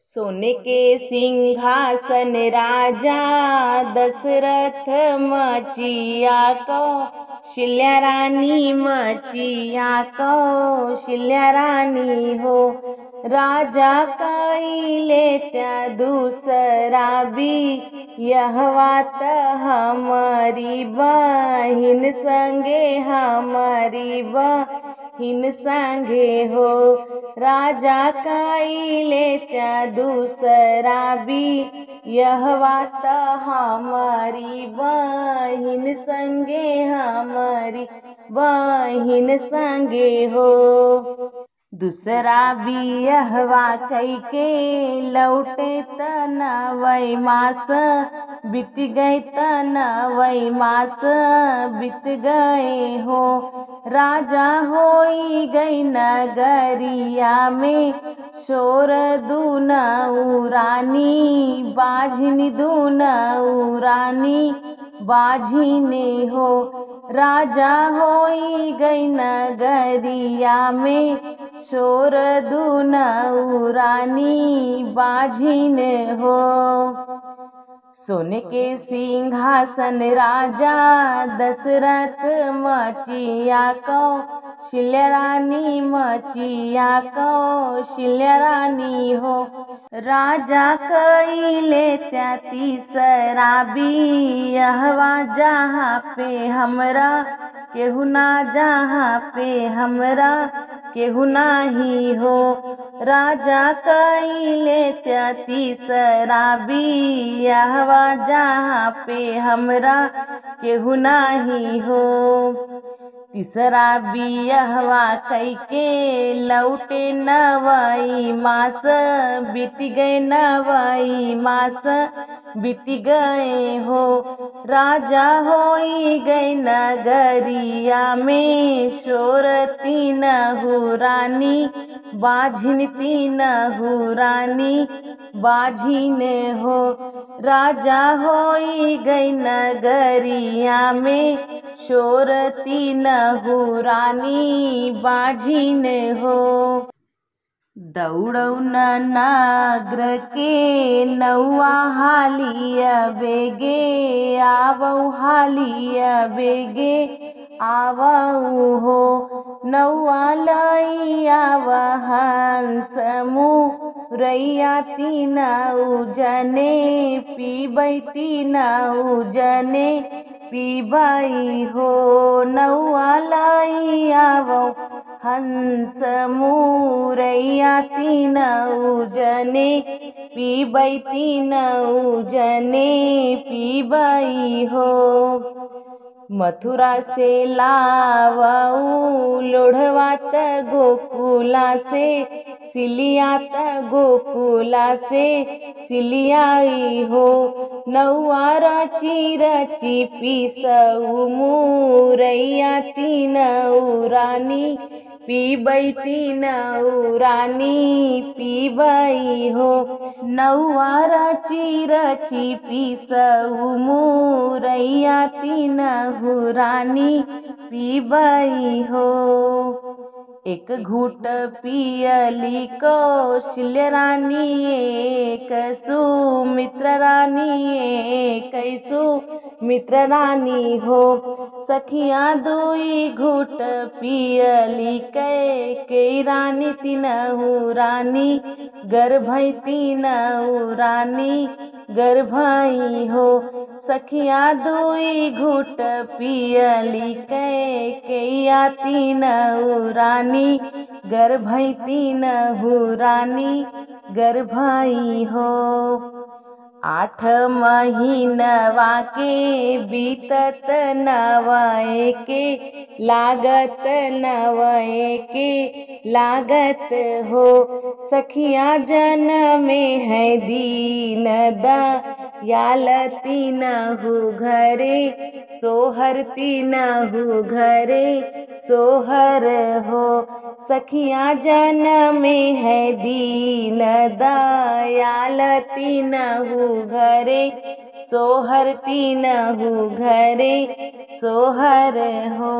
सोने के सिंहासन राजा दशरथ मचिया कौशल्या रानी मचिया कौशल्या रानी हो। राजा कइले त्या दूसरा भी यहवात हमारी बहिन संगे हमारी बहिन संगे हो। राजा कइले त्या दूसरा भी यहवात हमारी बहिन संगे हमारी बहिन संगे हो। दूसरा बियहवा कइके लौटे त नवै मास बीत गए त नवै मास बीत गए हो। राजा होई गई नगरिया में शोर दुनऊ रानी बाझिनी दुनऊ रानी बाझिने हो। राजा होई गई नगरिया में शोर दुनऊ रानी बाझिन हो। सोने के सिंहासन राजा दशरथ मचिया कौशल्या रानी मचिया कौशल्या रानी हो। राजा कइले त्या तीसरा बियहवा जहाँ पे हमरा केहू ना जहाँ पे हमरा केहू नाही हो। राजा कइले त्या तीसरा बियहवा जहाँ पे हमरा केहू नाही हो। तीसरा बियहवा कइके लौटे नवई मास बीत गए नवई मास बीत गए हो। राजा होई गई नगरिया में शोर तीनहु रानी बाझिन तीनहु रानी बाझिन हो। राजा होई गई नगरिया में शोर तीनहु रानी बाझिन हो। दौड़ौन नाग्र के नौआ हालिया बेगे आवऊ हालिया बेगे आवऊ हो। नौआ लई आव हंस मुरैया तीनऊ जने पीबै तीनऊ जने पीबै हो। नौआ लई आवऊ हंस मुरैया तीनऊ जने पीबै तीनऊ जने पीबै हो। मथुरा से लावऊ लोढ़वात गोकुला से सिलियात गोकुला से सिलियाई हो। नौआ रची रची पीसऊ मुरैया तीनऊ रानी पीबै तीनऊ रानी पीबै हो। नौआ रची रची पीसऊ मुरैया तीनऊ रानी पीबै हो। एक घूट पियली कौशल्या रानी एक सुमित्रा रानी एक सुमित्रा रानी हो। सखिया दुई घूट पियली कैकेयी रानी तीनहु रानी गर्भई तीनहु रानी गर्भई हो। सखिया दुई घूट पियली कैकेयी तीनहु रानी गर्भई तीनहु रानी गर्भई हो। 8 महीनवा के बीतत नवए के लागत नवए के लागत हो। सखिया जनमे है दीन दयाल तीनहु घरे सोहर तीनहु घरे सोहर हो। सखिया जनमे है दीन दयाल तीनहु घरे सोहर तीनहु घरे सोहर हो।